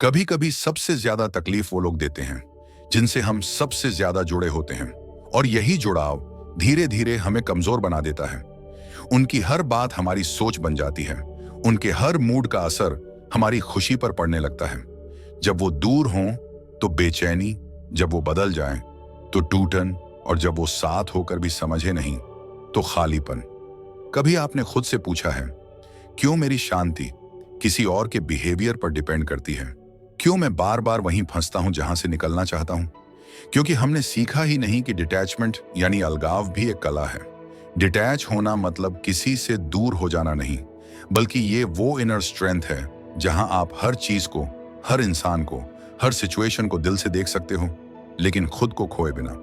कभी कभी सबसे ज्यादा तकलीफ वो लोग देते हैं जिनसे हम सबसे ज्यादा जुड़े होते हैं, और यही जुड़ाव धीरे धीरे हमें कमजोर बना देता है। उनकी हर बात हमारी सोच बन जाती है। उनके हर मूड का असर हमारी खुशी पर पड़ने लगता है। जब वो दूर हों तो बेचैनी, जब वो बदल जाएं तो टूटन, और जब वो साथ होकर भी समझे नहीं तो खालीपन। कभी आपने खुद से पूछा है, क्यों मेरी शांति किसी और के बिहेवियर पर डिपेंड करती है? क्यों मैं बार बार वहीं फंसता हूं जहां से निकलना चाहता हूं? क्योंकि हमने सीखा ही नहीं कि डिटैचमेंट यानी अलगाव भी एक कला है। डिटैच होना मतलब किसी से दूर हो जाना नहीं, बल्कि ये वो इनर स्ट्रेंथ है जहां आप हर चीज को, हर इंसान को, हर सिचुएशन को दिल से देख सकते हो, लेकिन खुद को खोए बिना।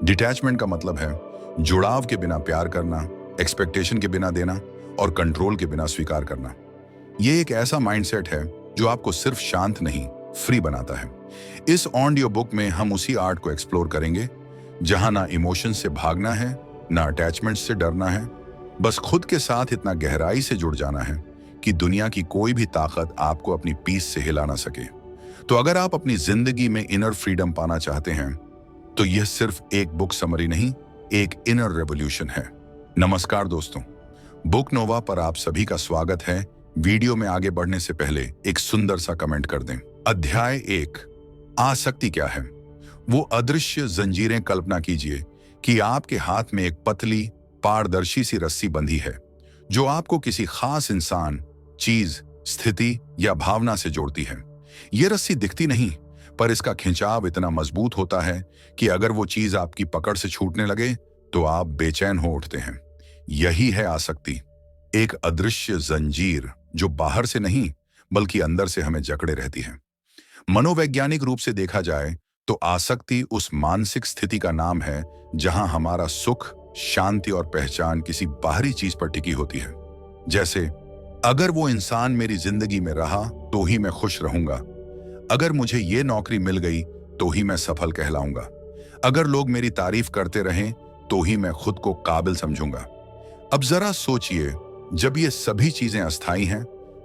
डिटैचमेंट का मतलब है जुड़ाव के बिना प्यार करना, एक्सपेक्टेशन के बिना देना और कंट्रोल के बिना स्वीकार करना। ये एक ऐसा माइंडसेट है जो आपको सिर्फ शांत नहीं, फ्री बनाता है। इस ऑडियो बुक में हम उसी आर्ट को एक्सप्लोर करेंगे जहां ना इमोशन से भागना है, ना अटैचमेंट से डरना है, बस खुद के साथ इतना गहराई से जुड़ जाना है कि दुनिया की कोई भी ताकत आपको अपनी पीस से हिला ना सके। तो अगर आप अपनी जिंदगी में इनर फ्रीडम पाना चाहते हैं तो यह सिर्फ एक बुक समरी नहीं, एक इनर रेवोल्यूशन है। नमस्कार दोस्तों, बुक नोवा पर आप सभी का स्वागत है। वीडियो में आगे बढ़ने से पहले एक सुंदर सा कमेंट कर दें। अध्याय 1, आसक्ति क्या है? वो अदृश्य जंजीरें कल्पना कीजिए कि आपके हाथ में एक पतली पारदर्शी सी रस्सी बंधी है जो आपको किसी खास इंसान, चीज, स्थिति या भावना से जोड़ती है। ये रस्सी दिखती नहीं, पर इसका खिंचाव इतना मजबूत होता है कि अगर वो चीज आपकी पकड़ से छूटने लगे तो आप बेचैन हो उठते हैं। यही है आसक्ति, एक अदृश्य जंजीर जो बाहर से नहीं बल्कि अंदर से हमें जकड़े रहती है। मनोवैज्ञानिक रूप से देखा जाए तो आसक्ति उस मानसिक स्थिति का नाम है जहां हमारा सुख, शांति और पहचान किसी बाहरी चीज पर टिकी होती है। जैसे, अगर वो इंसान मेरी जिंदगी में रहा तो ही मैं खुश रहूंगा, अगर मुझे ये नौकरी मिल गई तो ही मैं सफल कहलाऊंगा, अगर लोग मेरी तारीफ करते रहें तो ही मैं खुद को काबिल समझूंगा। अब जरा सोचिए, जब ये सभी चीजें अस्थायी हैं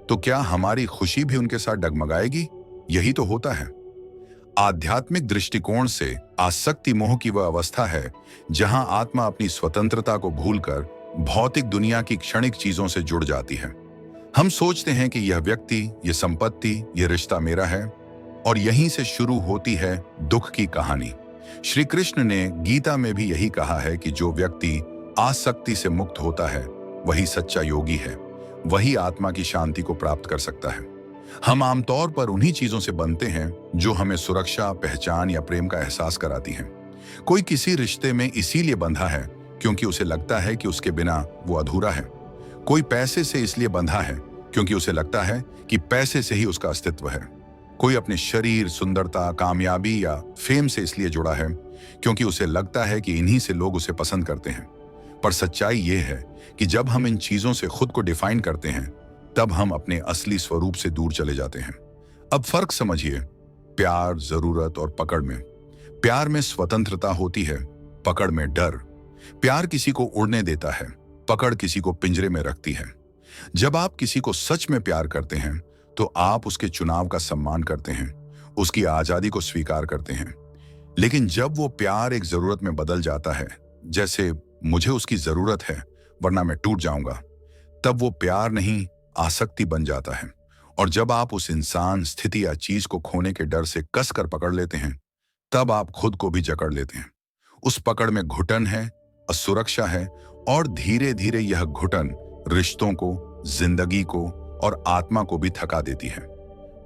तो क्या हमारी खुशी भी उनके साथ डगमगाएगी? यही तो होता है। आध्यात्मिक दृष्टिकोण से आसक्ति मोह की वह अवस्था है जहां आत्मा अपनी स्वतंत्रता को भूलकर भौतिक दुनिया की क्षणिक चीजों से जुड़ जाती है। हम सोचते हैं कि यह व्यक्ति, यह संपत्ति, यह रिश्ता मेरा है, और यहीं से शुरू होती है दुख की कहानी। श्री कृष्ण ने गीता में भी यही कहा है कि जो व्यक्ति आसक्ति से मुक्त होता है वही सच्चा योगी है, वही आत्मा की शांति को प्राप्त कर सकता है। हम आमतौर पर उन्हीं चीजों से बनते हैं जो हमें सुरक्षा, पहचान या प्रेम का एहसास कराती हैं। कोई किसी रिश्ते में इसीलिए बंधा है क्योंकि उसे लगता है कि उसके बिना वो अधूरा है। कोई पैसे से इसलिए बंधा है क्योंकि उसे लगता है कि पैसे से ही उसका अस्तित्व है। कोई अपने शरीर, सुंदरता, कामयाबी या फेम से इसलिए जुड़ा है क्योंकि उसे लगता है कि इन्हीं से लोग उसे पसंद करते हैं। पर सच्चाई ये है कि जब हम इन चीजों से खुद को डिफाइन करते हैं तब हम अपने असली स्वरूप से दूर चले जाते हैं। अब फर्क समझिए, प्यार, जरूरत और पकड़ में। प्यार में स्वतंत्रता होती है, पकड़ में डर। प्यार किसी को उड़ने देता है, पकड़ किसी को पिंजरे में रखती है। जब आप किसी को सच में प्यार करते हैं तो आप उसके चुनाव का सम्मान करते हैं, उसकी आजादी को स्वीकार करते हैं। लेकिन जब वो प्यार एक जरूरत में बदल जाता है, जैसे मुझे उसकी जरूरत है वरना मैं टूट जाऊंगा, तब वो प्यार नहीं, आसक्ति बन जाता है। और जब आप उस इंसान, स्थिति या चीज को खोने के डर से कसकर पकड़ लेते हैं तब आप खुद को भी जकड़ लेते हैं। उस पकड़ में घुटन है, असुरक्षा है, और धीरे धीरे यह घुटन रिश्तों को, जिंदगी को और आत्मा को भी थका देती है।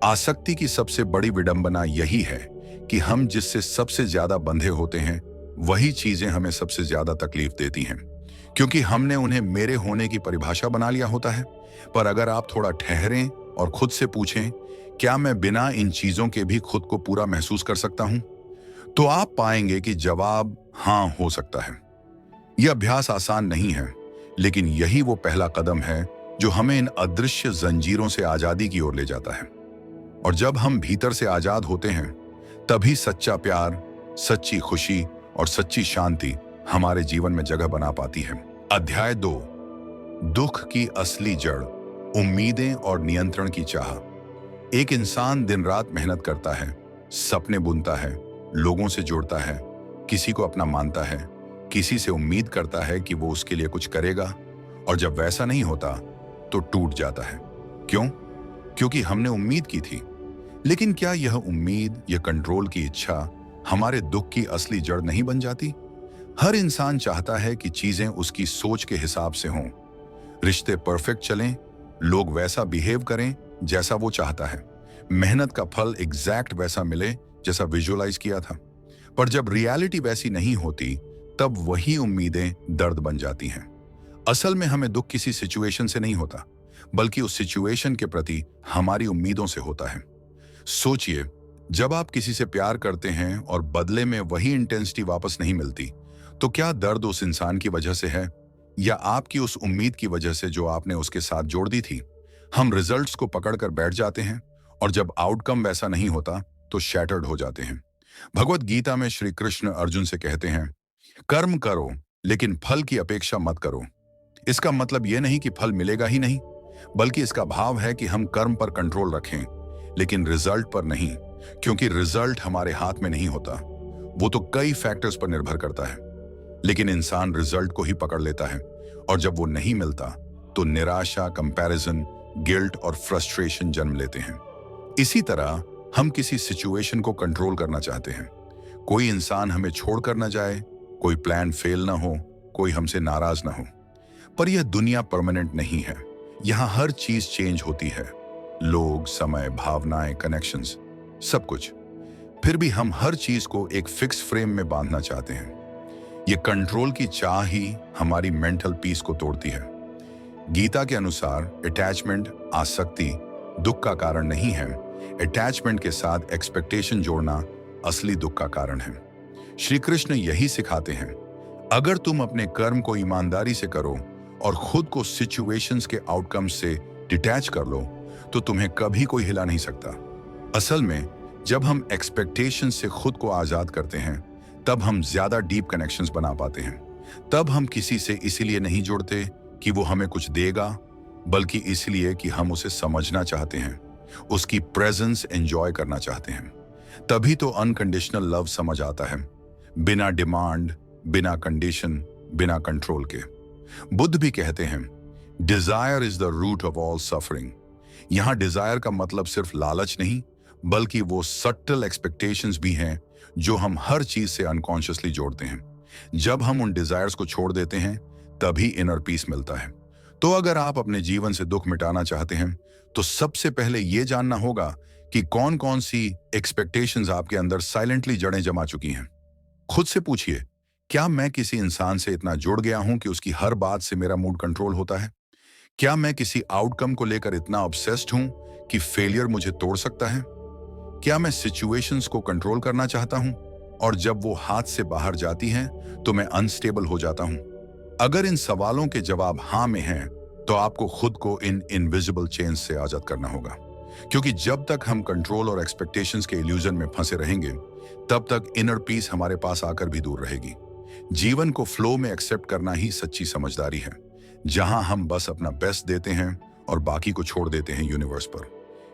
आसक्ति की सबसे बड़ी विडंबना यही है कि हम जिससे सबसे ज्यादा बंधे होते हैं वही चीजें हमें सबसे ज्यादा तकलीफ देती हैं, क्योंकि हमने उन्हें मेरे होने की परिभाषा बना लिया होता है। पर अगर आप थोड़ा ठहरें और खुद से पूछें, क्या मैं बिना इन चीजों के भी खुद को पूरा महसूस कर सकता हूं, तो आप पाएंगे कि जवाब हां हो सकता है। यह अभ्यास आसान नहीं है, लेकिन यही वो पहला कदम है जो हमें इन अदृश्य जंजीरों से आजादी की ओर ले जाता है। और जब हम भीतर से आजाद होते हैं तभी सच्चा प्यार, सच्ची खुशी और सच्ची शांति हमारे जीवन में जगह बना पाती है। अध्याय 2, दुख की असली जड़, उम्मीदें और नियंत्रण की चाह। एक इंसान दिन रात मेहनत करता है, सपने बुनता है, लोगों से जुड़ता है, किसी को अपना मानता है, किसी से उम्मीद करता है कि वो उसके लिए कुछ करेगा, और जब वैसा नहीं होता तो टूट जाता है। क्यों? क्योंकि हमने उम्मीद की थी। लेकिन क्या यह उम्मीद या कंट्रोल की इच्छा हमारे दुख की असली जड़ नहीं बन जाती? हर इंसान चाहता है कि चीजें उसकी सोच के हिसाब से हों, रिश्ते परफेक्ट चलें, लोग वैसा बिहेव करें जैसा वो चाहता है, मेहनत का फल एग्जैक्ट वैसा मिले जैसा विजुअलाइज किया था। पर जब रियलिटी वैसी नहीं होती, तब वही उम्मीदें दर्द बन जाती हैं। असल में हमें दुख किसी सिचुएशन से नहीं होता, बल्कि उस सिचुएशन के प्रति हमारी उम्मीदों से होता है। सोचिए, जब आप किसी से प्यार करते हैं और बदले में वही इंटेंसिटी वापस नहीं मिलती, तो क्या दर्द उस इंसान की वजह से है या आपकी उस उम्मीद की वजह से जो आपने उसके साथ जोड़ दी थी? हम रिजल्ट्स को पकड़कर बैठ जाते हैं, और जब आउटकम वैसा नहीं होता तो शैटर्ड हो जाते हैं। भगवत गीता में श्री कृष्ण अर्जुन से कहते हैं, कर्म करो लेकिन फल की अपेक्षा मत करो। इसका मतलब यह नहीं कि फल मिलेगा ही नहीं, बल्कि इसका भाव है कि हम कर्म पर कंट्रोल रखें, लेकिन रिजल्ट पर नहीं, क्योंकि रिजल्ट हमारे हाथ में नहीं होता, वो तो कई फैक्टर्स पर निर्भर करता है। लेकिन इंसान रिजल्ट को ही पकड़ लेता है, और जब वो नहीं मिलता तो निराशा, कंपैरिजन, गिल्ट और फ्रस्ट्रेशन जन्म लेते हैं। इसी तरह हम किसी सिचुएशन को कंट्रोल करना चाहते हैं। कोई इंसान हमें छोड़कर न जाए, कोई प्लान फेल ना हो, कोई हमसे नाराज ना हो। पर यह दुनिया परमानेंट नहीं है। यहाँ हर चीज चेंज होती है, लोग, समय, भावनाएं, कनेक्शंस, सब कुछ। फिर भी हम हर चीज को एक फिक्स फ्रेम में बांधना चाहते हैं। ये कंट्रोल की चाह ही हमारी मेंटल पीस को तोड़ती है। गीता के अनुसार अटैचमेंट, आसक्ति, दुख का कारण नहीं है। अटैचमेंट के साथ एक्सपेक्टेशन जोड़ना असली दुख का कारण है। श्री कृष्ण यही सिखाते हैं, अगर तुम अपने कर्म को ईमानदारी से करो और खुद को सिचुएशंस के आउटकम्स से डिटैच कर लो, तो तुम्हें कभी कोई हिला नहीं सकता। असल में जब हम एक्सपेक्टेशंस से खुद को आजाद करते हैं, तब हम ज्यादा डीप कनेक्शंस बना पाते हैं। तब हम किसी से इसीलिए नहीं जुड़ते कि वो हमें कुछ देगा, बल्कि इसलिए कि हम उसे समझना चाहते हैं, उसकी प्रेजेंस एंजॉय करना चाहते हैं। तभी तो अनकंडीशनल लव समझ आता है, बिना डिमांड, बिना कंडीशन, बिना कंट्रोल के। बुद्ध भी कहते हैं, desire is the root of all suffering. यहां डिजायर का मतलब सिर्फ लालच नहीं, बल्कि वो सटल एक्सपेक्टेशंस भी हैं जो हम हर चीज से अनकॉन्शियसली जोड़ते हैं। जब हम उन डिजायर्स को छोड़ देते हैं, तभी इनर पीस मिलता है। तो अगर आप अपने जीवन से दुख मिटाना चाहते हैं, तो सबसे पहले यह जानना होगा कि कौन कौन सी एक्सपेक्टेशंस आपके अंदर साइलेंटली जड़ें जमा चुकी हैं। खुद से पूछिए, क्या मैं किसी इंसान से इतना जुड़ गया हूं कि उसकी हर बात से मेरा मूड कंट्रोल होता है? क्या मैं किसी आउटकम को लेकर इतना ऑब्सेस्ड हूं कि फेलियर मुझे तोड़ सकता है? क्या मैं सिचुएशंस को कंट्रोल करना चाहता हूं और जब वो हाथ से बाहर जाती हैं तो मैं अनस्टेबल हो जाता हूं? अगर इन सवालों के जवाब हाँ में हैं, तो आपको खुद को इन इनविजिबल चेन्स से आजाद करना होगा, क्योंकि जब तक हम कंट्रोल और एक्सपेक्टेशंस के इल्यूजन में फंसे रहेंगे, तब तक इनर पीस हमारे पास आकर भी दूर रहेगी। जीवन को फ्लो में एक्सेप्ट करना ही सच्ची समझदारी है, जहां हम बस अपना बेस्ट देते हैं और बाकी को छोड़ देते हैं यूनिवर्स पर।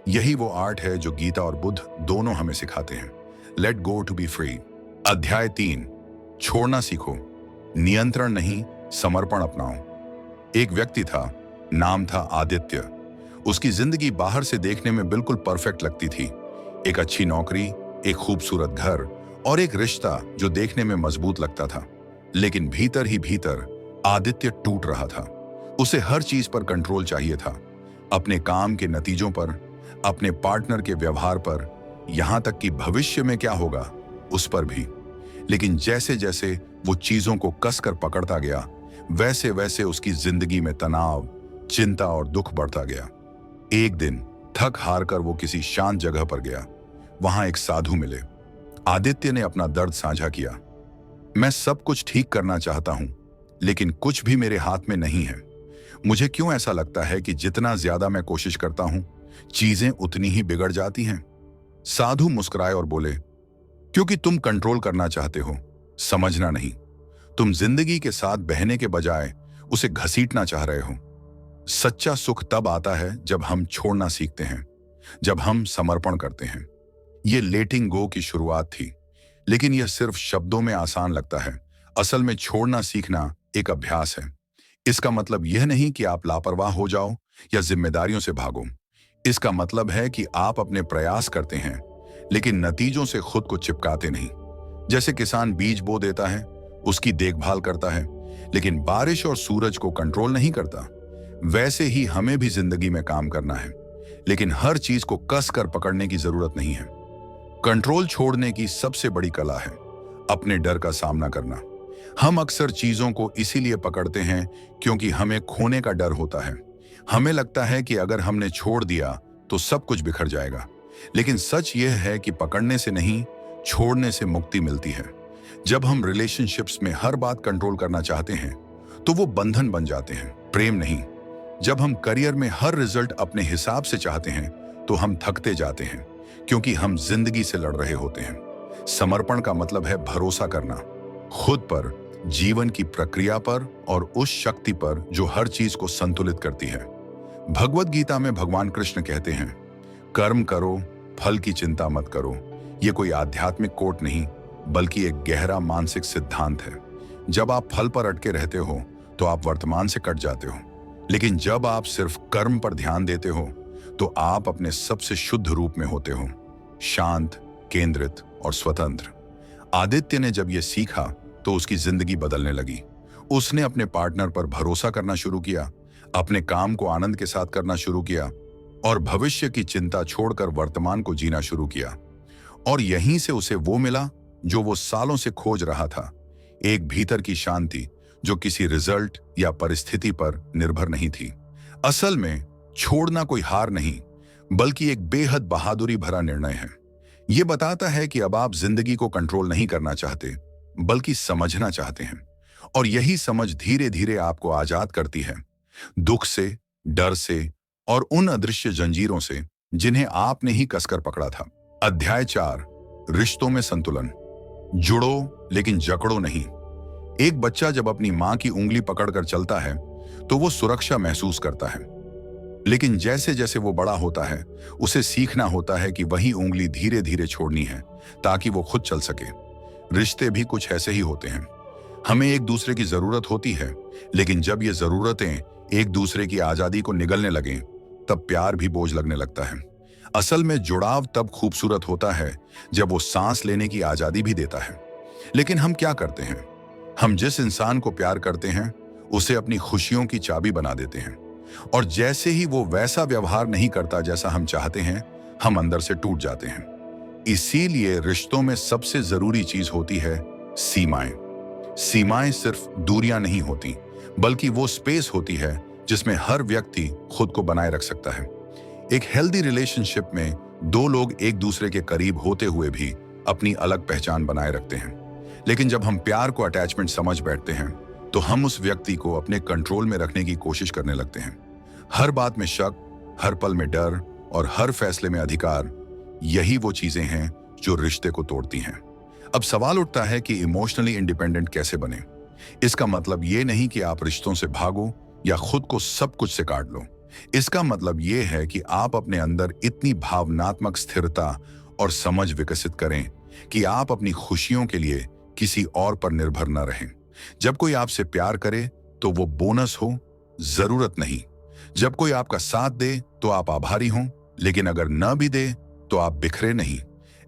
यही वो आर्ट है जो गीता और बुद्ध दोनों हमें सिखाते हैं। Let go to be free. अध्याय 3, छोड़ना सीखो, नियंत्रण नहीं, समर्पण अपनाओ। एक व्यक्ति था, नाम था आदित्य। उसकी जिंदगी बाहर से देखने में बिल्कुल परफेक्ट लगती थी। एक अच्छी नौकरी, एक खूबसूरत घर और एक रिश्ता जो देखने में मजबूत लगता था। लेकिन भीतर ही भीतर आदित्य टूट रहा था। उसे हर चीज पर कंट्रोल चाहिए था, अपने काम के नतीजों पर, अपने पार्टनर के व्यवहार पर, यहां तक कि भविष्य में क्या होगा उस पर भी। लेकिन जैसे जैसे वो चीजों को कसकर पकड़ता गया, वैसे वैसे उसकी जिंदगी में तनाव, चिंता और दुख बढ़ता गया। एक दिन थक हार कर वो किसी शांत जगह पर गया। वहां एक साधु मिले। आदित्य ने अपना दर्द साझा किया। मैं सब कुछ ठीक करना चाहता हूं, लेकिन कुछ भी मेरे हाथ में नहीं है। मुझे क्यों ऐसा लगता है कि जितना ज्यादा मैं कोशिश करता हूं, चीजें उतनी ही बिगड़ जाती हैं? साधु मुस्कुराए और बोले, क्योंकि तुम कंट्रोल करना चाहते हो, समझना नहीं। तुम जिंदगी के साथ बहने के बजाय उसे घसीटना चाह रहे हो। सच्चा सुख तब आता है जब हम छोड़ना सीखते हैं। जब हम समर्पण करते हैं। ये लेटिंग गो की शुरुआत थी, लेकिन यह सिर्फ शब्दों में आसान लगता है। असल में छोड़ना सीखना एक अभ्यास है। इसका मतलब यह नहीं कि आप लापरवाह हो जाओ या जिम्मेदारियों से भागो। इसका मतलब है कि आप अपने प्रयास करते हैं, लेकिन नतीजों से खुद को चिपकाते नहीं। जैसे किसान बीज बो देता है, उसकी देखभाल करता है, लेकिन बारिश और सूरज को कंट्रोल नहीं करता। वैसे ही हमें भी जिंदगी में काम करना है, लेकिन हर चीज को कस कर पकड़ने की जरूरत नहीं है। कंट्रोल छोड़ने की सबसे बड़ी कला है अपने डर का सामना करना। हम अक्सर चीजों को इसीलिए पकड़ते हैं क्योंकि हमें खोने का डर होता है। हमें लगता है कि अगर हमने छोड़ दिया तो सब कुछ बिखर जाएगा। लेकिन सच यह है कि पकड़ने से नहीं, छोड़ने से मुक्ति मिलती है। जब हम रिलेशनशिप्स में हर बात कंट्रोल करना चाहते हैं तो वो बंधन बन जाते हैं, प्रेम नहीं। जब हम करियर में हर रिजल्ट अपने हिसाब से चाहते हैं तो हम थकते जाते हैं, क्योंकि हम जिंदगी से लड़ रहे होते हैं। समर्पण का मतलब है भरोसा करना, खुद पर, जीवन की प्रक्रिया पर और उस शक्ति पर जो हर चीज को संतुलित करती है। भगवद गीता में भगवान कृष्ण कहते हैं, कर्म करो, फल की चिंता मत करो। ये कोई आध्यात्मिक कोट नहीं, बल्कि एक गहरा मानसिक सिद्धांत है। जब आप फल पर अटके रहते हो तो आप वर्तमान से कट जाते हो, लेकिन जब आप सिर्फ कर्म पर ध्यान देते हो तो आप अपने सबसे शुद्ध रूप में होते हो, शांत, केंद्रित और स्वतंत्र। आदित्य ने जब यह सीखा तो उसकी जिंदगी बदलने लगी। उसने अपने पार्टनर पर भरोसा करना शुरू किया, अपने काम को आनंद के साथ करना शुरू किया और भविष्य की चिंता छोड़कर वर्तमान को जीना शुरू किया। और यहीं से उसे वो मिला जो वो सालों से खोज रहा था, एक भीतर की शांति जो किसी रिजल्ट या परिस्थिति पर निर्भर नहीं थी। असल में छोड़ना कोई हार नहीं, बल्कि एक बेहद बहादुरी भरा निर्णय है। यह बताता है कि अब आप जिंदगी को कंट्रोल नहीं करना चाहते, बल्कि समझना चाहते हैं। और यही समझ धीरे धीरे आपको आजाद करती है, दुख से, डर से और उन अदृश्य जंजीरों से जिन्हें आपने ही कसकर पकड़ा था। अध्याय 4, रिश्तों में संतुलन। जुड़ो लेकिन जकड़ो नहीं। एक बच्चा जब अपनी मां की उंगली पकड़कर चलता है तो वो सुरक्षा महसूस करता है, लेकिन जैसे जैसे वो बड़ा होता है उसे सीखना होता है कि वही उंगली धीरे धीरे छोड़नी है ताकि वो खुद चल सके। रिश्ते भी कुछ ऐसे ही होते हैं। हमें एक दूसरे की जरूरत होती है, लेकिन जब ये जरूरतें एक दूसरे की आजादी को निगलने लगें तब प्यार भी बोझ लगने लगता है। असल में जुड़ाव तब खूबसूरत होता है जब वो सांस लेने की आजादी भी देता है। लेकिन हम क्या करते हैं? हम जिस इंसान को प्यार करते हैं उसे अपनी खुशियों की चाबी बना देते हैं, और जैसे ही वो वैसा व्यवहार नहीं करता जैसा हम चाहते हैं, हम अंदर से टूट जाते हैं। इसीलिए रिश्तों में सबसे जरूरी चीज होती है सीमाएं। सीमाएं सिर्फ दूरियां नहीं होती, बल्कि वो स्पेस होती है जिसमें हर व्यक्ति खुद को बनाए रख सकता है। एक हेल्दी रिलेशनशिप में दो लोग एक दूसरे के करीब होते हुए भी अपनी अलग पहचान बनाए रखते हैं। लेकिन जब हम प्यार को अटैचमेंट समझ बैठते हैं तो हम उस व्यक्ति को अपने कंट्रोल में रखने की कोशिश करने लगते हैं। हर बात में शक, हर पल में डर और हर फैसले में अधिकार, यही वो चीजें हैं जो रिश्ते को तोड़ती हैं। अब सवाल उठता है कि इमोशनली इंडिपेंडेंट कैसे बने। इसका मतलब ये नहीं कि आप रिश्तों से भागो या खुद को सब कुछ से काट लो। इसका मतलब ये है कि आप अपने अंदर इतनी भावनात्मक स्थिरता और समझ विकसित करें कि आप अपनी खुशियों के लिए किसी और पर निर्भर न रहें। जब कोई आपसे प्यार करे तो वो बोनस हो, जरूरत नहीं। जब कोई आपका साथ दे तो आप आभारी हों, लेकिन अगर न भी दे तो आप बिखरे नहीं।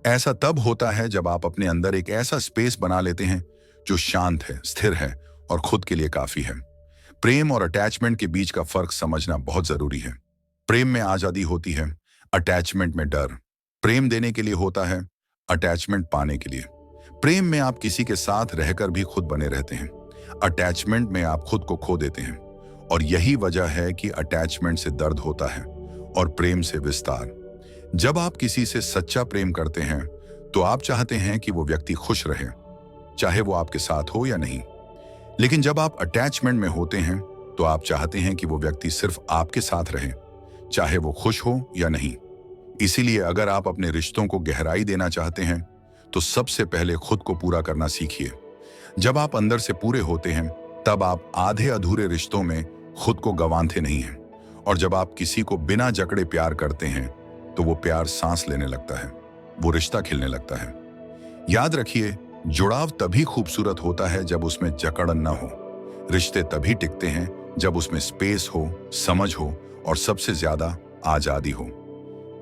ऐसा तब होता है जब आप अपने अंदर एक ऐसा स्पेस बना लेते हैं जो शांत है, स्थिर है और खुद के लिए काफी है। प्रेम और अटैचमेंट के बीच का फर्क समझना बहुत जरूरी है। प्रेम में आजादी होती है, अटैचमेंट में डर। प्रेम देने के लिए होता है, अटैचमेंट पाने के लिए। प्रेम में आप किसी के साथ रहकर भी खुद बने रहते हैं, अटैचमेंट में आप खुद को खो देते हैं। और यही वजह है कि अटैचमेंट से दर्द होता है और प्रेम से विस्तार। जब आप किसी से सच्चा प्रेम करते हैं तो आप चाहते हैं कि वो व्यक्ति खुश रहे, चाहे वो आपके साथ हो या नहीं। लेकिन जब आप अटैचमेंट में होते हैं तो आप चाहते हैं कि वो व्यक्ति सिर्फ आपके साथ रहे, चाहे वो खुश हो या नहीं। इसीलिए अगर आप अपने रिश्तों को गहराई देना चाहते हैं तो सबसे पहले खुद को पूरा करना सीखिए। जब आप अंदर से पूरे होते हैं तब आप आधे अधूरे रिश्तों में खुद को गंवाते नहीं हैं। और जब आप किसी को बिना जकड़े प्यार करते हैं तो वो प्यार सांस लेने लगता है, वो रिश्ता खिलने लगता है। याद रखिए, जुड़ाव तभी खूबसूरत होता है जब उसमें जकड़न न हो। रिश्ते तभी टिकते हैं जब उसमें स्पेस हो, समझ हो और सबसे ज्यादा आजादी हो।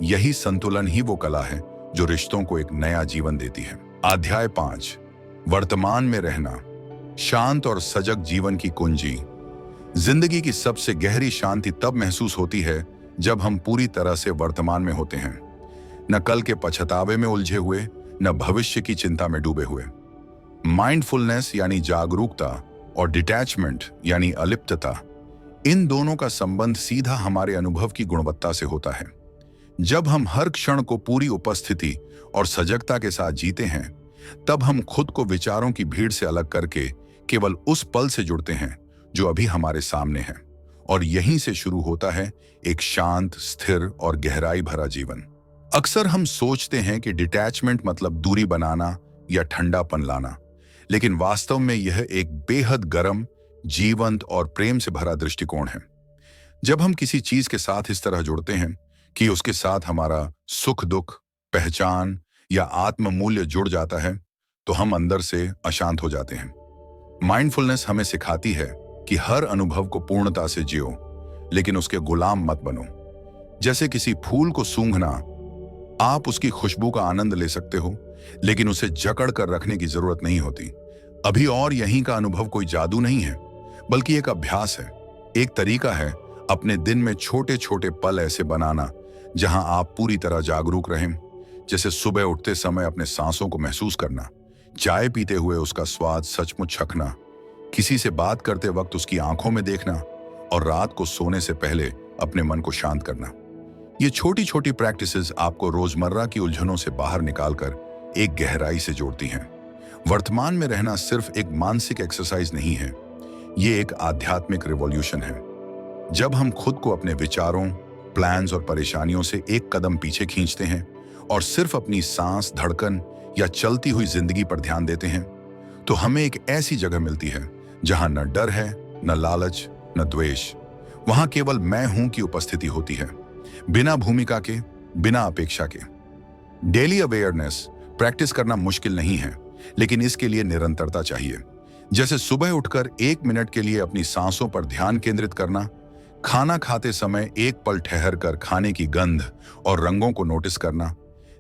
यही संतुलन ही वो कला है जो रिश्तों को एक नया जीवन देती है। अध्याय 5, वर्तमान में रहना, शांत और सजग जीवन की कुंजी। जिंदगी की सबसे गहरी शांति तब महसूस होती है जब हम पूरी तरह से वर्तमान में होते हैं, न कल के पछतावे में उलझे हुए, न भविष्य की चिंता में डूबे हुए। माइंडफुलनेस यानी जागरूकता और डिटैचमेंट यानी अलिप्तता, इन दोनों का संबंध सीधा हमारे अनुभव की गुणवत्ता से होता है। जब हम हर क्षण को पूरी उपस्थिति और सजगता के साथ जीते हैं, तब हम खुद को विचारों की भीड़ से अलग करके केवल उस पल से जुड़ते हैं जो अभी हमारे सामने है, और यहीं से शुरू होता है एक शांत, स्थिर और गहराई भरा जीवन। अक्सर हम सोचते हैं कि डिटैचमेंट मतलब दूरी बनाना या ठंडापन लाना, लेकिन वास्तव में यह एक बेहद गर्म, जीवंत और प्रेम से भरा दृष्टिकोण है। जब हम किसी चीज के साथ इस तरह जुड़ते हैं कि उसके साथ हमारा सुख दुख, पहचान या आत्म मूल्य जुड़ जाता है, तो हम अंदर से अशांत हो जाते हैं। माइंडफुलनेस हमें सिखाती है कि हर अनुभव को पूर्णता से जियो, लेकिन उसके गुलाम मत बनो। जैसे किसी फूल को सूंघना, आप उसकी खुशबू का आनंद ले सकते हो, लेकिन उसे जकड़ कर रखने की जरूरत नहीं होती। अभी और यहीं का अनुभव कोई जादू नहीं है, बल्कि एक अभ्यास है, एक तरीका है अपने दिन में छोटे छोटे पल ऐसे बनाना जहां आप पूरी तरह जागरूक रहें। जैसे सुबह उठते समय अपने सांसों को महसूस करना, चाय पीते हुए उसका स्वाद सचमुच चखना, किसी से बात करते वक्त उसकी आंखों में देखना, और रात को सोने से पहले अपने मन को शांत करना। ये छोटी छोटी प्रैक्टिसेस आपको रोजमर्रा की उलझनों से बाहर निकालकर एक गहराई से जोड़ती हैं। वर्तमान में रहना सिर्फ एक मानसिक एक्सरसाइज नहीं है, ये एक आध्यात्मिक रिवॉल्यूशन है। जब हम खुद को अपने विचारों, प्लान्स और परेशानियों से एक कदम पीछे खींचते हैं और सिर्फ अपनी सांस, धड़कन या चलती हुई जिंदगी पर ध्यान देते हैं, तो हमें एक ऐसी जगह मिलती है जहां न डर है, न लालच, न द्वेष। वहां केवल मैं हूं की उपस्थिति होती है, बिना भूमिका के, बिना अपेक्षा के। डेली अवेयरनेस प्रैक्टिस करना मुश्किल नहीं है, लेकिन इसके लिए निरंतरता चाहिए। जैसे सुबह उठकर 1 मिनट के लिए अपनी सांसों पर ध्यान केंद्रित करना, खाना खाते समय एक पल ठहर कर खाने की गंध और रंगों को नोटिस करना,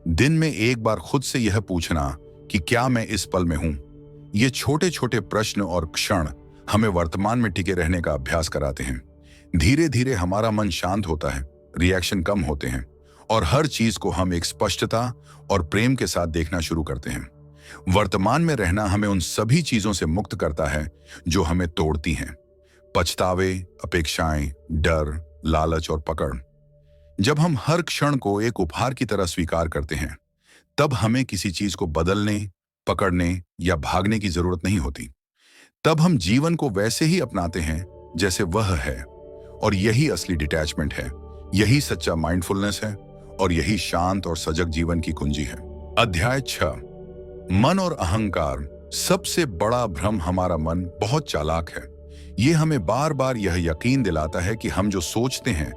दिन में एक बार खुद से यह पूछना कि क्या मैं इस पल में हूं। ये छोटे छोटे प्रश्न और क्षण हमें वर्तमान में टिके रहने का अभ्यास कराते हैं। धीरे धीरे हमारा मन शांत होता है, रिएक्शन कम होते हैं, और हर चीज को हम एक स्पष्टता और प्रेम के साथ देखना शुरू करते हैं। वर्तमान में रहना हमें उन सभी चीजों से मुक्त करता है जो हमें तोड़ती हैं, पछतावे, अपेक्षाएं, डर, लालच और पकड़। जब हम हर क्षण को एक उपहार की तरह स्वीकार करते हैं, तब हमें किसी चीज को बदलने, पकड़ने या भागने की जरूरत नहीं होती। तब हम जीवन को वैसे ही अपनाते हैं जैसे वह है, और यही असली डिटैचमेंट है, यही सच्चा माइंडफुलनेस है, और यही शांत और सजग जीवन की कुंजी है। अध्याय 6, मन और अहंकार। सबसे बड़ा भ्रम हमारा मन बहुत चालाक है। ये हमें बार बार यह यकीन दिलाता है कि हम जो सोचते हैं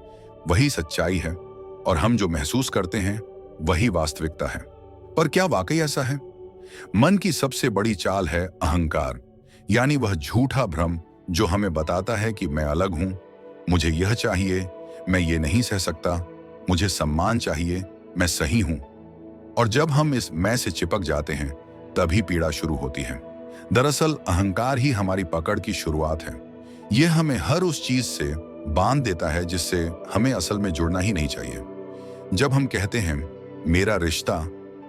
वही सच्चाई है, और हम जो महसूस करते हैं वही वास्तविकता है। पर क्या वाकई ऐसा है? मन की सबसे बड़ी चाल है अहंकार, यानी वह झूठा भ्रम जो हमें बताता है कि मैं अलग हूं, मुझे यह चाहिए, मैं ये नहीं सह सकता, मुझे सम्मान चाहिए, मैं सही हूं। और जब हम इस मैं से चिपक जाते हैं, तभी पीड़ा शुरू होती है। दरअसल अहंकार ही हमारी पकड़ की शुरुआत है। यह हमें हर उस चीज से बांध देता है जिससे हमें असल में जुड़ना ही नहीं चाहिए। जब हम कहते हैं मेरा रिश्ता,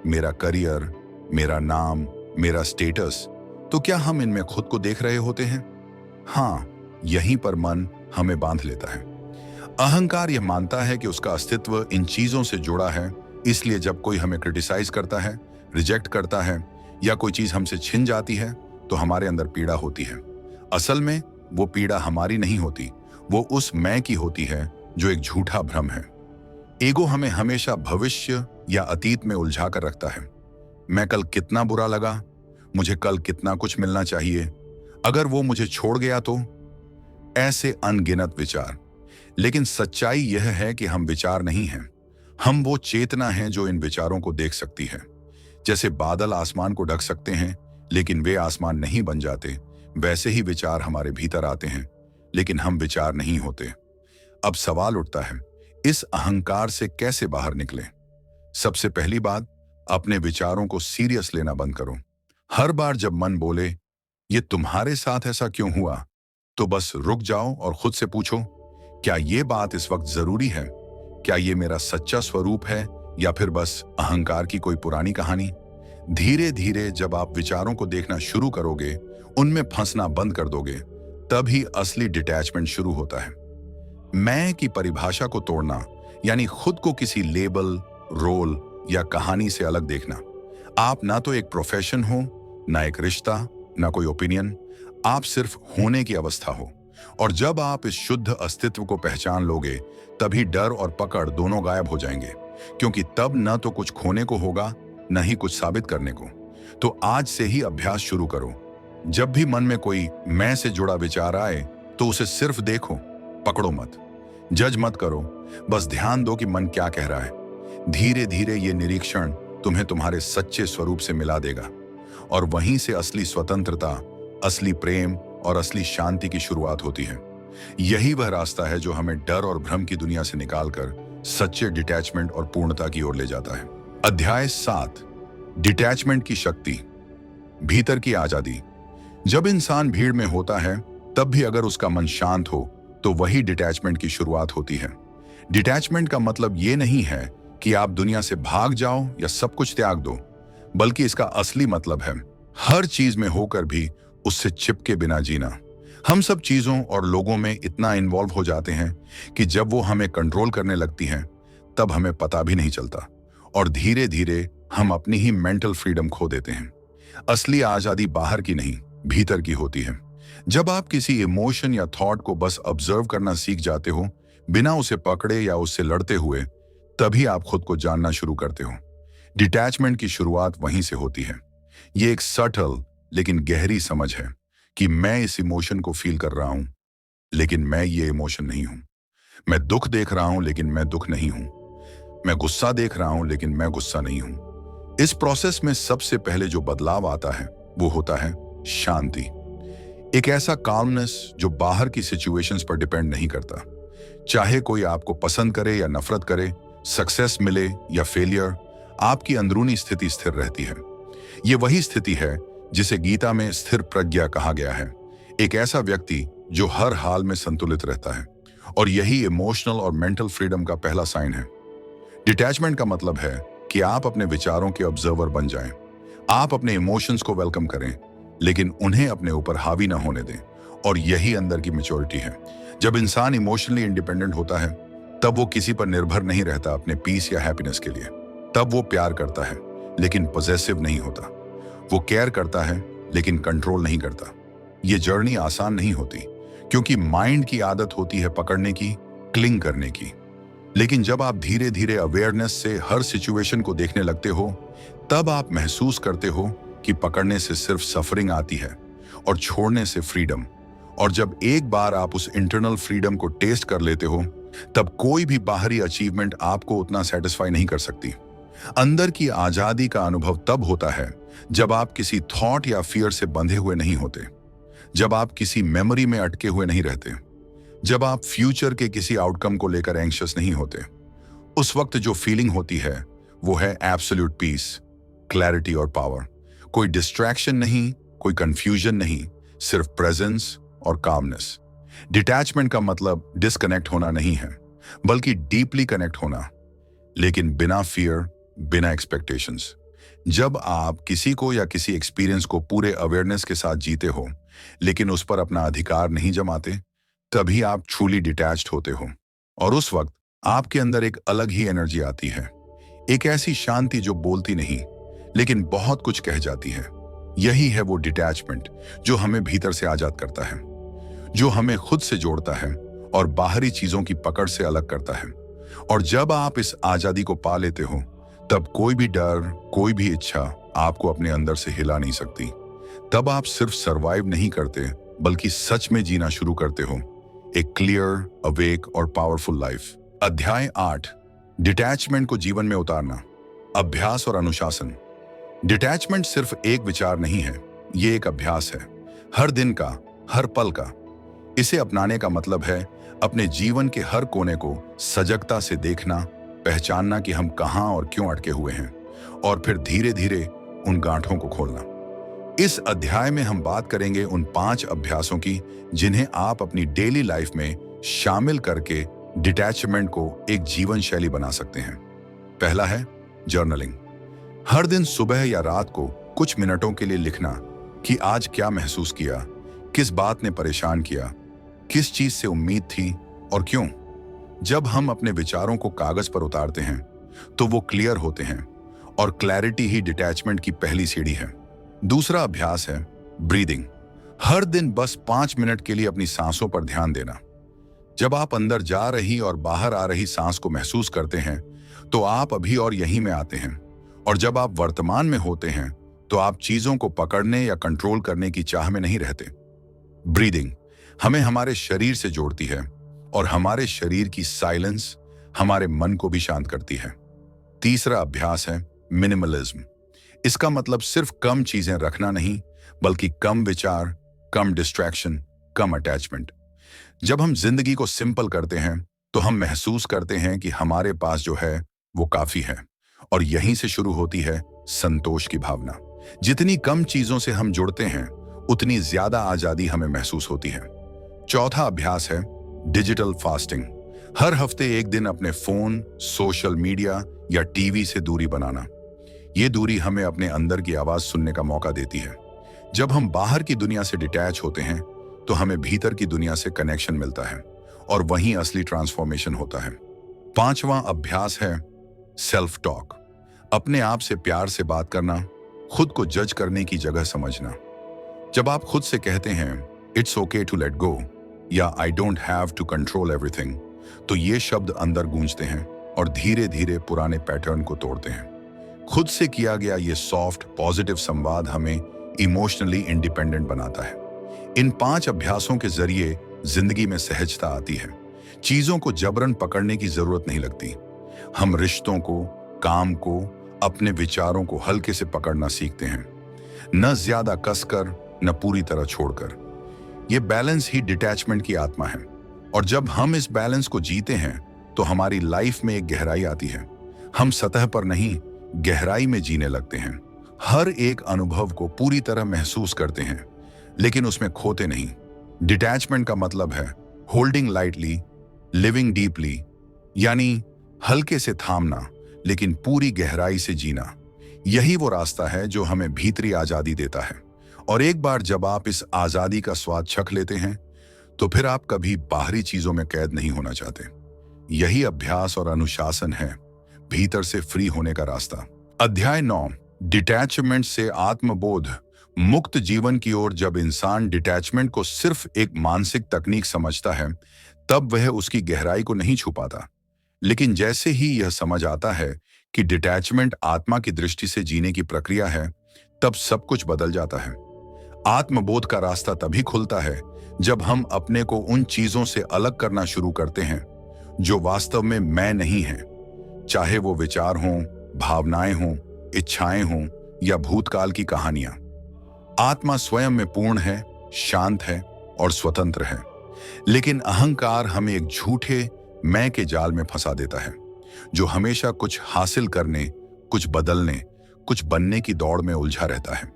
मेरा करियर, मेरा नाम, मेरा स्टेटस, तो क्या हम इनमें खुद को देख रहे होते हैं? हाँ, यहीं पर मन हमें बांध लेता है। अहंकार यह मानता है कि उसका अस्तित्व इन चीजों से जुड़ा है, इसलिए जब कोई हमें क्रिटिसाइज करता है, रिजेक्ट करता है या कोई चीज हमसे छिन जाती है, तो हमारे अंदर पीड़ा होती है। असल में वो पीड़ा हमारी नहीं होती, वो उस मैं की होती है जो एक झूठा भ्रम है। ईगो हमें हमेशा भविष्य या अतीत में उलझा कर रखता है। मैं कल कितना बुरा लगा, मुझे कल कितना कुछ मिलना चाहिए, अगर वो मुझे छोड़ गया तो, ऐसे अनगिनत विचार। लेकिन सच्चाई यह है कि हम विचार नहीं हैं, हम वो चेतना हैं जो इन विचारों को देख सकती है। जैसे बादल आसमान को ढक सकते हैं, लेकिन वे आसमान नहीं बन जाते, वैसे ही विचार हमारे भीतर आते हैं, लेकिन हम विचार नहीं होते। अब सवाल उठता है, इस अहंकार से कैसे बाहर निकलें? सबसे पहली बात, अपने विचारों को सीरियस लेना बंद करो। हर बार जब मन बोले, ये तुम्हारे साथ ऐसा क्यों हुआ, तो बस रुक जाओ और खुद से पूछो, क्या ये बात इस वक्त जरूरी है? क्या ये मेरा सच्चा स्वरूप है या फिर बस अहंकार की कोई पुरानी कहानी? धीरे धीरे जब आप विचारों को देखना शुरू करोगे, उनमें फंसना बंद कर दोगे, तभी असली डिटैचमेंट शुरू होता है। मैं की परिभाषा को तोड़ना, यानी खुद को किसी लेबल, रोल या कहानी से अलग देखना। आप ना तो एक प्रोफेशन हो, ना एक रिश्ता, ना कोई ओपिनियन, आप सिर्फ होने की अवस्था हो। और जब आप इस शुद्ध अस्तित्व को पहचान लोगे, तभी डर और पकड़ दोनों गायब हो जाएंगे, क्योंकि तब न तो कुछ खोने को होगा, न ही कुछ साबित करने को। तो आज से ही अभ्यास शुरू करो। जब भी मन में कोई मैं से जुड़ा विचार आए, तो उसे सिर्फ देखो, पकड़ो मत, जज मत करो, बस ध्यान दो कि मन क्या कह रहा है। धीरे धीरे ये निरीक्षण तुम्हें तुम्हारे सच्चे स्वरूप से मिला देगा, और वहीं से असली स्वतंत्रता, असली प्रेम और असली शांति की शुरुआत होती है। यही वह रास्ता है जो हमें डर और भ्रम की दुनिया से निकालकर सच्चे डिटैचमेंट और पूर्णता की ओर ले जाता है। अध्याय 7, डिटैचमेंट की शक्ति, भीतर की आजादी। जब इंसान भीड़ में होता है, तब भी अगर उसका मन शांत हो, तो वही डिटैचमेंट की शुरुआत होती है। डिटैचमेंट का मतलब ये नहीं है कि आप दुनिया से भाग जाओ या सब कुछ त्याग दो, बल्कि इसका असली मतलब है हर चीज में होकर भी उससे चिपके बिना जीना। हम सब चीजों और लोगों में इतना इन्वॉल्व हो जाते हैं कि जब वो हमें कंट्रोल करने लगती हैं, तब हमें पता भी नहीं चलता, और धीरे धीरे हम अपनी ही मेंटल फ्रीडम खो देते हैं। असली आजादी बाहर की नहीं, भीतर की होती है। जब आप किसी इमोशन या थॉट को बस ऑब्जर्व करना सीख जाते हो, बिना उसे पकड़े या उससे लड़ते हुए, तभी आप खुद को जानना शुरू करते हो। डिटैचमेंट की शुरुआत वहीं से होती है। ये एक सटल लेकिन गहरी समझ है कि मैं इस इमोशन को फील कर रहा हूं, लेकिन मैं ये इमोशन नहीं हूं। मैं दुख देख रहा हूं, लेकिन मैं दुख नहीं हूं। मैं गुस्सा देख रहा हूं, लेकिन मैं गुस्सा नहीं हूं। इस प्रोसेस में सबसे पहले जो बदलाव आता है, वो होता है शांति। एक ऐसा काल्मनेस जो बाहर की सिचुएशंस पर डिपेंड नहीं करता। चाहे कोई आपको पसंद करे या नफरत करे, सक्सेस मिले या फेलियर, आपकी अंदरूनी स्थिति स्थिर रहती है। ये वही स्थिति है जिसे गीता में स्थिर प्रज्ञा कहा गया है। एक ऐसा व्यक्ति जो हर हाल में संतुलित रहता है, और यही इमोशनल और मेंटल फ्रीडम का पहला साइन है। डिटैचमेंट का मतलब है कि आप अपने विचारों के ऑब्जर्वर बन जाएं। आप अपने इमोशंस को वेलकम करें, लेकिन उन्हें अपने ऊपर हावी ना होने दें। और यही अंदर की मैच्योरिटी है। जब इंसान इमोशनली इंडिपेंडेंट होता है, तब वो किसी पर निर्भर नहीं रहता अपने पीस या हैप्पीनेस के लिए। तब वो प्यार करता है, लेकिन पॉसेसिव नहीं होता। वो केयर करता है, लेकिन कंट्रोल नहीं करता। ये जर्नी आसान नहीं होती, क्योंकि माइंड की आदत होती है पकड़ने की, क्लिंग करने की। लेकिन जब आप धीरे धीरे अवेयरनेस से हर सिचुएशन को देखने लगते हो, तब आप महसूस करते हो कि पकड़ने से सिर्फ सफरिंग आती है और छोड़ने से फ्रीडम। और जब एक बार आप उस इंटरनल फ्रीडम को टेस्ट कर लेते हो, तब कोई भी बाहरी अचीवमेंट आपको उतना सेटिस्फाई नहीं कर सकती। अंदर की आजादी का अनुभव तब होता है जब आप किसी थॉट या फियर से बंधे हुए नहीं होते, जब आप किसी मेमोरी में अटके हुए नहीं रहते, जब आप फ्यूचर के किसी आउटकम को लेकर एंग्शियस नहीं होते। उस वक्त जो फीलिंग होती है, वो है एब्सोल्यूट पीस, क्लैरिटी और पावर। कोई डिस्ट्रैक्शन नहीं, कोई कंफ्यूजन नहीं, सिर्फ प्रेजेंस और कामनेस। डिटैचमेंट का मतलब डिस्कनेक्ट होना नहीं है, बल्कि डीपली कनेक्ट होना, लेकिन बिना फियर, बिना एक्सपेक्टेशंस। जब आप किसी को या किसी एक्सपीरियंस को पूरे अवेयरनेस के साथ जीते हो, लेकिन उस पर अपना अधिकार नहीं जमाते, तभी आप ट्रूली डिटैच्ड होते हो। और उस वक्त आपके अंदर एक अलग ही एनर्जी आती है, एक ऐसी शांति जो बोलती नहीं, लेकिन बहुत कुछ कह जाती है। यही है वो डिटैचमेंट जो हमें भीतर से आजाद करता है, जो हमें खुद से जोड़ता है और बाहरी चीजों की पकड़ से अलग करता है। और जब आप इस आजादी को पा लेते हो, तब कोई भी डर, कोई भी इच्छा आपको अपने अंदर से हिला नहीं सकती। तब आप सिर्फ सरवाइव नहीं करते, बल्कि सच में जीना शुरू करते हो, एक क्लियर, अवेक और पावरफुल लाइफ। अध्याय 8, डिटैचमेंट को जीवन में उतारना, अभ्यास और अनुशासन। डिटैचमेंट सिर्फ एक विचार नहीं है, ये एक अभ्यास है, हर दिन का, हर पल का। इसे अपनाने का मतलब है अपने जीवन के हर कोने को सजगता से देखना, पहचानना कि हम कहां और क्यों अटके हुए हैं, और फिर धीरे धीरे उन गांठों को खोलना। इस अध्याय में हम बात करेंगे उन 5 अभ्यासों की जिन्हें आप अपनी डेली लाइफ में शामिल करके डिटैचमेंट को एक जीवन शैली बना सकते हैं। पहला है जर्नलिंग। हर दिन सुबह या रात को कुछ मिनटों के लिए लिखना कि आज क्या महसूस किया, किस बात ने परेशान किया, किस चीज से उम्मीद थी और क्यों। जब हम अपने विचारों को कागज पर उतारते हैं तो वो क्लियर होते हैं, और क्लैरिटी ही डिटैचमेंट की पहली सीढ़ी है। दूसरा अभ्यास है ब्रीदिंग। हर दिन बस 5 मिनट के लिए अपनी सांसों पर ध्यान देना। जब आप अंदर जा रही और बाहर आ रही सांस को महसूस करते हैं तो आप अभी और यहीं में आते हैं, और जब आप वर्तमान में होते हैं तो आप चीजों को पकड़ने या कंट्रोल करने की चाह में नहीं रहते। ब्रीदिंग हमें हमारे शरीर से जोड़ती है, और हमारे शरीर की साइलेंस हमारे मन को भी शांत करती है। तीसरा अभ्यास है मिनिमलिज्म। इसका मतलब सिर्फ कम चीजें रखना नहीं, बल्कि कम विचार, कम डिस्ट्रैक्शन, कम अटैचमेंट। जब हम जिंदगी को सिंपल करते हैं तो हम महसूस करते हैं कि हमारे पास जो है वो काफी है, और यहीं से शुरू होती है संतोष की भावना। जितनी कम चीजों से हम जुड़ते हैं उतनी ज्यादा आजादी हमें महसूस होती है। चौथा अभ्यास है डिजिटल फास्टिंग। हर हफ्ते एक दिन अपने फोन, सोशल मीडिया या टीवी से दूरी बनाना। ये दूरी हमें अपने अंदर की आवाज सुनने का मौका देती है। जब हम बाहर की दुनिया से डिटैच होते हैं तो हमें भीतर की दुनिया से कनेक्शन मिलता है, और वहीं असली ट्रांसफॉर्मेशन होता है। पांचवां अभ्यास है सेल्फ टॉक। अपने आप से प्यार से बात करना, खुद को जज करने की जगह समझना। जब आप खुद से कहते हैं it's okay to let go या I don't have to control everything, तो ये शब्द अंदर गूंजते हैं और धीरे धीरे पुराने पैटर्न को तोड़ते हैं। खुद से किया गया ये सॉफ्ट पॉजिटिव संवाद हमें इमोशनली इंडिपेंडेंट बनाता है। इन 5 अभ्यासों के जरिए जिंदगी में सहजता आती है। चीजों को जबरन पकड़ने की जरूरत नहीं लगती। हम रिश्तों को, काम को, अपने विचारों को हल्के से पकड़ना सीखते हैं, न ज्यादा कसकर, न पूरी तरह छोड़कर। यह बैलेंस ही डिटैचमेंट की आत्मा है, और जब हम इस बैलेंस को जीते हैं तो हमारी लाइफ में एक गहराई आती है। हम सतह पर नहीं, गहराई में जीने लगते हैं। हर एक अनुभव को पूरी तरह महसूस करते हैं, लेकिन उसमें खोते नहीं। डिटैचमेंट का मतलब है होल्डिंग लाइटली, लिविंग डीपली, यानी हल्के से थामना लेकिन पूरी गहराई से जीना। यही वो रास्ता है जो हमें भीतरी आजादी देता है, और एक बार जब आप इस आजादी का स्वाद चख लेते हैं तो फिर आप कभी बाहरी चीजों में कैद नहीं होना चाहते। यही अभ्यास और अनुशासन है भीतर से फ्री होने का रास्ता। अध्याय 9, डिटैचमेंट से आत्मबोध, मुक्त जीवन की ओर। जब इंसान डिटैचमेंट को सिर्फ एक मानसिक तकनीक समझता है तब वह उसकी गहराई को नहीं छुपाता, लेकिन जैसे ही यह समझ आता है कि डिटैचमेंट आत्मा की दृष्टि से जीने की प्रक्रिया है, तब सब कुछ बदल जाता है। आत्मबोध का रास्ता तभी खुलता है जब हम अपने को उन चीजों से अलग करना शुरू करते हैं जो वास्तव में मैं नहीं है, चाहे वो विचार हों, भावनाएं हों, इच्छाएं हों या भूतकाल की कहानियां। आत्मा स्वयं में पूर्ण है, शांत है और स्वतंत्र है, लेकिन अहंकार हमें एक झूठे मैं के जाल में फंसा देता है, जो हमेशा कुछ हासिल करने, कुछ बदलने, कुछ बनने की दौड़ में उलझा रहता है।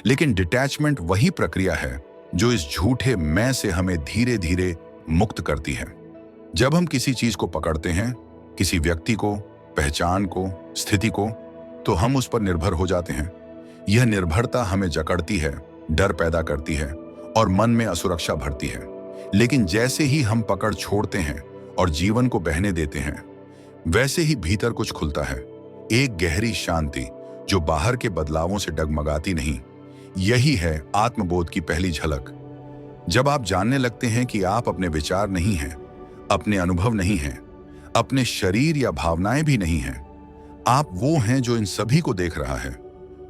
लेकिन डिटैचमेंट वही प्रक्रिया है जो इस झूठे मैं से हमें धीरे धीरे मुक्त करती है। जब हम किसी चीज को पकड़ते हैं, किसी व्यक्ति को, पहचान को, स्थिति को, तो हम उस पर निर्भर हो जाते हैं। यह निर्भरता हमें जकड़ती है, डर पैदा करती है और मन में असुरक्षा भरती है। लेकिन जैसे ही हम पकड़ छोड़ते हैं और जीवन को बहने देते हैं, वैसे ही भीतर कुछ खुलता है, एक गहरी शांति जो बाहर के बदलावों से डगमगाती नहीं। यही है आत्मबोध की पहली झलक। जब आप जानने लगते हैं कि आप अपने विचार नहीं हैं, अपने अनुभव नहीं हैं, अपने शरीर या भावनाएं भी नहीं हैं, आप वो हैं जो इन सभी को देख रहा है।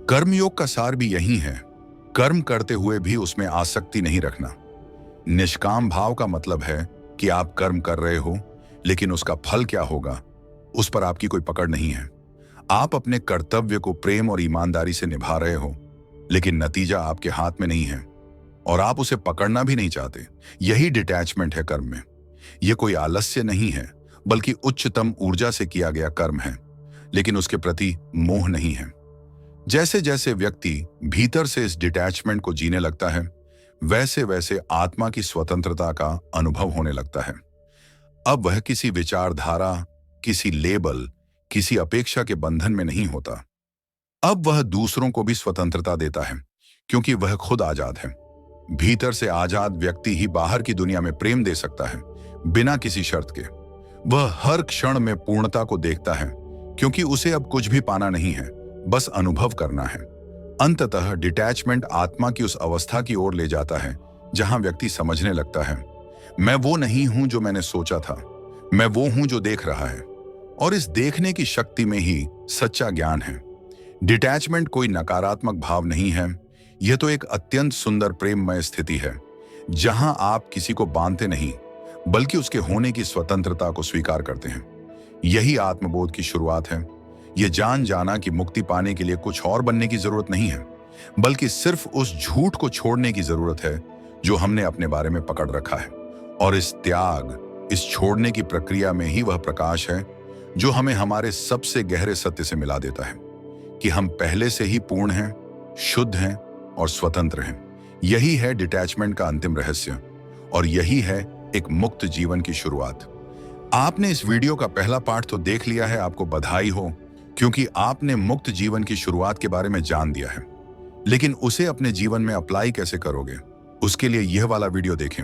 कर्मयोग का सार भी यही है, कर्म करते हुए भी उसमें आसक्ति नहीं रखना। निष्काम भाव का मतलब है कि आप कर्म कर रहे हो, लेकिन उसका फल क्या होगा उस पर आपकी कोई पकड़ नहीं है। आप अपने कर्तव्य को प्रेम और ईमानदारी से निभा रहे हो, लेकिन नतीजा आपके हाथ में नहीं है और आप उसे पकड़ना भी नहीं चाहते। यही डिटैचमेंट है कर्म में। यह कोई आलस्य नहीं है, बल्कि उच्चतम ऊर्जा से किया गया कर्म है, लेकिन उसके प्रति मोह नहीं है। जैसे जैसे व्यक्ति भीतर से इस डिटैचमेंट को जीने लगता है, वैसे वैसे आत्मा की स्वतंत्रता का अनुभव होने लगता है। अब वह किसी विचारधारा, किसी लेबल, किसी अपेक्षा के बंधन में नहीं होता। अब वह दूसरों को भी स्वतंत्रता देता है, क्योंकि वह खुद आजाद है। भीतर से आजाद व्यक्ति ही बाहर की दुनिया में प्रेम दे सकता है, बिना किसी शर्त के। वह हर क्षण में पूर्णता को देखता है, क्योंकि उसे अब कुछ भी पाना नहीं है, बस अनुभव करना है। अंततः डिटैचमेंट आत्मा की उस अवस्था की ओर ले जाता है जहां व्यक्ति समझने लगता है, मैं वो नहीं हूं जो मैंने सोचा था, मैं वो हूं जो देख रहा है। और इस देखने की शक्ति में ही सच्चा ज्ञान है। डिटैचमेंट कोई नकारात्मक भाव नहीं है, यह तो एक अत्यंत सुंदर प्रेममय स्थिति है, जहां आप किसी को बांधते नहीं, बल्कि उसके होने की स्वतंत्रता को स्वीकार करते हैं। यही आत्मबोध की शुरुआत है। यह जान जाना कि मुक्ति पाने के लिए कुछ और बनने की जरूरत नहीं है, बल्कि सिर्फ उस झूठ को छोड़ने की जरूरत है जो हमने अपने बारे में पकड़ रखा है। और इस त्याग, इस छोड़ने की प्रक्रिया में ही वह प्रकाश है जो हमें हमारे सबसे गहरे सत्य से मिला देता है कि हम पहले से ही पूर्ण हैं, शुद्ध हैं और स्वतंत्र हैं। यही है डिटैचमेंट का अंतिम रहस्य, और यही है एक मुक्त जीवन की शुरुआत। आपने इस वीडियो का पहला पार्ट तो देख लिया है, आपको बधाई हो, क्योंकि आपने मुक्त जीवन की शुरुआत के बारे में जान दिया है। लेकिन उसे अपने जीवन में अप्लाई कैसे करोगे, उसके लिए यह वाला वीडियो देखें।